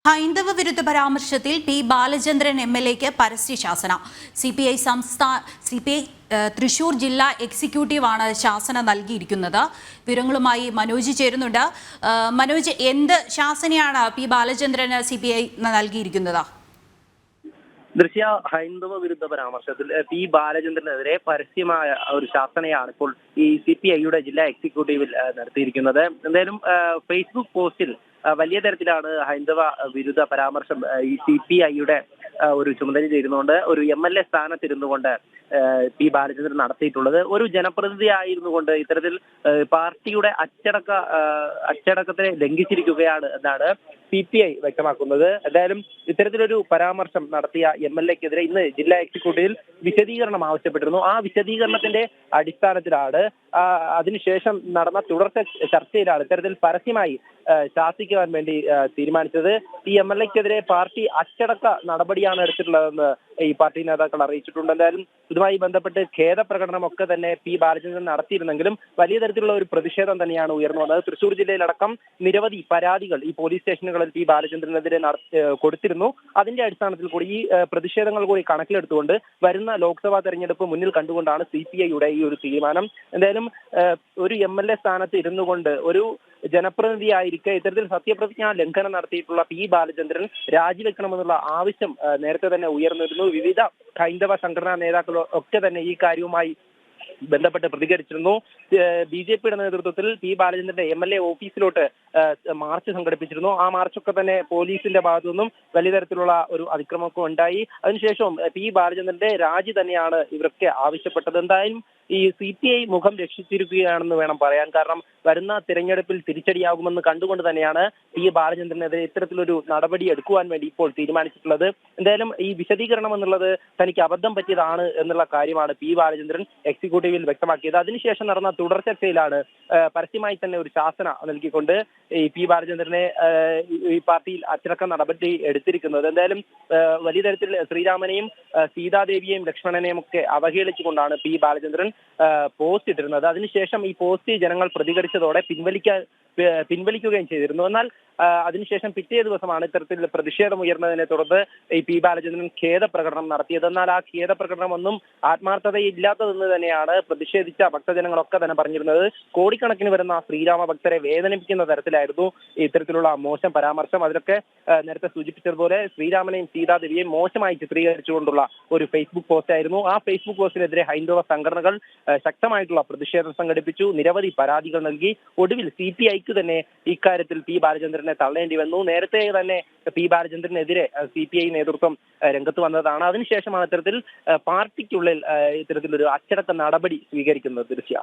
ഹൈന്ദവ വിരുദ്ധ പരാമർശത്തിൽ പി ബാലചന്ദ്രൻ എംഎൽഎക്ക് പരസ്യശാസന. സിപിഐ തൃശൂർ ജില്ലാ എക്സിക്യൂട്ടീവാണ് ശാസന നൽകിയിരിക്കുന്നത്. വിവരങ്ങളുമായി മനോജ് ചേരുന്നുണ്ട്. മനോജ്, എന്ത് ശാസനയാണ് പി ബാലചന്ദ്രന് സിപിഐ നൽകിയിരിക്കുന്നത്? ദൃശ്യ ഹൈന്ദവ വിരുദ്ധ പരാമർശത്തിൽ പി ബാലചന്ദ്രനെതിരെ പരസ്യമായ ഒരു ശാസനയാണ് ഇപ്പോൾ ഈ സിപിഐയുടെ ജില്ലാ എക്സിക്യൂട്ടീവിൽ നടത്തിയിരിക്കുന്നത്. എന്തായാലും ഫേസ്ബുക്ക് പോസ്റ്റിൽ വലിയ തരത്തിലാണ് ഹൈന്ദവ വിരുദ്ധ പരാമർശം ഈ സിപിഐയുടെ ഒരു ചുമതല ചേരുന്നുകൊണ്ട് ഒരു MLA സ്ഥാനത്തിരുന്നുകൊണ്ട് പി ബാലചന്ദ്രൻ നടത്തിയിട്ടുള്ളത്. ഒരു ജനപ്രതിനിധി ആയിരുന്നുകൊണ്ട് ഇത്തരത്തിൽ പാർട്ടിയുടെ അച്ചടക്കത്തെ ലംഘിച്ചിരിക്കുകയാണ് എന്നാണ് CPI വ്യക്തമാക്കുന്നത്. എന്തായാലും ഇത്തരത്തിലൊരു പരാമർശം നടത്തിയ MLAക്കെതിരെ ഇന്ന് ജില്ലാ എക്സിക്യൂട്ടീവിൽ വിശദീകരണം ആവശ്യപ്പെട്ടിരുന്നു. ആ വിശദീകരണത്തിന്റെ അടിസ്ഥാനത്തിലാണ് അതിനുശേഷം നടന്ന തുടർച്ച ചർച്ചയിലാണ് ഇത്തരത്തിൽ പരസ്യമായി ശാസിക്കുവാൻ വേണ്ടി തീരുമാനിച്ചത്. ഈ MLAക്കെതിരെ പാർട്ടി അച്ചടക്ക നടപടിയാണ് എടുത്തിട്ടുള്ളതെന്ന് ഈ പാർട്ടി നേതാക്കൾ അറിയിച്ചിട്ടുണ്ട്. എന്തായാലും ഇതുമായി ബന്ധപ്പെട്ട് ഖേദപ്രകടനമൊക്കെ തന്നെ പി ബാലചന്ദ്രൻ നടത്തിയിരുന്നെങ്കിലും വലിയ തരത്തിലുള്ള ഒരു പ്രതിഷേധം തന്നെയാണ് ഉയർന്നു വന്നത്. തൃശൂർ ജില്ലയിലടക്കം നിരവധി പരാതികൾ ഈ പോലീസ് സ്റ്റേഷനുകളിൽ പി ബാലചന്ദ്രനെതിരെ കൊടുത്തിരുന്നു. അതിന്റെ അടിസ്ഥാനത്തിൽ കൂടി ഈ പ്രതിഷേധങ്ങൾ കൂടി കണക്കിലെടുത്തുകൊണ്ട് വരുന്ന ലോക്സഭാ തെരഞ്ഞെടുപ്പ് മുന്നിൽ കണ്ടുകൊണ്ടാണ് CPIയുടെ ഈ ഒരു തീരുമാനം. എന്തായാലും ഒരു MLA സ്ഥാനത്ത് ഇരുന്നു കൊണ്ട് ഒരു ജനപ്രതിനിധിയായിരിക്കെ ഇത്തരത്തിൽ സത്യപ്രതിജ്ഞാ ലംഘനം നടത്തിയിട്ടുള്ള പി ബാലചന്ദ്രൻ രാജിവെക്കണമെന്നുള്ള ആവശ്യം നേരത്തെ തന്നെ ഉയർന്നിരുന്നു. വിവിധ ഹൈന്ദവ സംഘടനാ നേതാക്കൾ ഒക്കെ തന്നെ ഈ കാര്യവുമായി ബന്ധപ്പെട്ട് പ്രതികരിച്ചിരുന്നു. BJPയുടെ നേതൃത്വത്തിൽ പി ബാലചന്ദ്രന്റെ MLA ഓഫീസിലോട്ട് മാർച്ച് സംഘടിപ്പിച്ചിരുന്നു. ആ മാർച്ചൊക്കെ തന്നെ പോലീസിന്റെ ഭാഗത്തു നിന്നും വലിയ തരത്തിലുള്ള ഒരു അതിക്രമമൊക്കെ ഉണ്ടായി. അതിനുശേഷം പി ബാലചന്ദ്രന്റെ രാജി തന്നെയാണ് ഇവരൊക്കെ ആവശ്യപ്പെട്ടത്. എന്തായാലും ഈ CPI മുഖം രക്ഷിച്ചിരിക്കുകയാണെന്ന് വേണം പറയാൻ. കാരണം വരുന്ന തിരഞ്ഞെടുപ്പിൽ തിരിച്ചടിയാകുമെന്ന് കണ്ടുകൊണ്ട് തന്നെയാണ് പി ബാലചന്ദ്രനെതിരെ ഇത്തരത്തിലൊരു നടപടി എടുക്കുവാൻ വേണ്ടി ഇപ്പോൾ തീരുമാനിച്ചിട്ടുള്ളത്. എന്തായാലും ഈ വിശദീകരണം എന്നുള്ളത് തനിക്ക് അബദ്ധം പറ്റിയതാണ് എന്നുള്ള കാര്യമാണ് പി ബാലചന്ദ്രൻ എക്സിക്യൂട്ടീവിൽ വ്യക്തമാക്കിയത്. അതിനുശേഷം നടന്ന തുടർ ചർച്ചയിലാണ് പരസ്യമായി തന്നെ ഒരു ശാസന നൽകിക്കൊണ്ട് ഈ പി ബാലചന്ദ്രനെ ഈ പാർട്ടിയിൽ അച്ചടക്ക നടപടി എടുത്തിരിക്കുന്നത്. എന്തായാലും വലിയ തരത്തിൽ ശ്രീരാമനെയും സീതാദേവിയെയും ലക്ഷ്മണനെയും ഒക്കെ അവഹേളിച്ചുകൊണ്ടാണ് പി ബാലചന്ദ്രൻ പോസ്റ്റ് ഇട്ടിരുന്നത്. അതിനുശേഷം ഈ പോസ്റ്റ് ജനങ്ങൾ പ്രതികരിച്ചതോടെ പിൻവലിക്കുകയും ചെയ്തിരുന്നു. എന്നാൽ അതിനുശേഷം പിറ്റേ ദിവസമാണ് ഇത്തരത്തിൽ പ്രതിഷേധം ഉയർന്നതിനെ തുടർന്ന് ഈ പി ബാലചന്ദ്രൻ ഖേദപ്രകടനം നടത്തിയത്. എന്നാൽ ആ ഖേദപ്രകടനം ഒന്നും ആത്മാർത്ഥതയില്ലാത്തതെന്ന് തന്നെയാണ് പ്രതിഷേധിച്ച ഭക്തജനങ്ങളൊക്കെ തന്നെ പറഞ്ഞിരുന്നത്. കോടിക്കണക്കിന് വരുന്ന ശ്രീരാമ ഭക്തരെ വേദനിപ്പിക്കുന്ന തരത്തിലായിരുന്നു ഇത്തരത്തിലുള്ള മോശം പരാമർശം. അതിലൊക്കെ നേരത്തെ സൂചിപ്പിച്ചതുപോലെ ശ്രീരാമനെയും സീതാദേവിയെയും മോശമായി ചിത്രീകരിച്ചുകൊണ്ടുള്ള ഒരു ഫേസ്ബുക്ക് പോസ്റ്റ് ആയിരുന്നു. ആ ഫേസ്ബുക്ക് പോസ്റ്റിനെതിരെ ഹൈന്ദവ സംഘടനകൾ ശക്തമായിട്ടുള്ള പ്രതിഷേധം സംഘടിപ്പിച്ചു. നിരവധി പരാതികൾ നൽകി. ഒടുവിൽ CPIക്ക് തന്നെ ഇക്കാര്യത്തിൽ പി ബാലചന്ദ്രനെ തള്ളേണ്ടി വന്നു. നേരത്തെ തന്നെ പി ബാലചന്ദ്രനെതിരെ CPI നേതൃത്വം രംഗത്ത് വന്നതാണ്. അതിനുശേഷമാണ് ഇത്തരത്തിൽ പാർട്ടിക്കുള്ളിൽ ഇത്തരത്തിലൊരു അച്ചടക്ക നടപടി സ്വീകരിക്കുന്നത്. ദൃശ്യ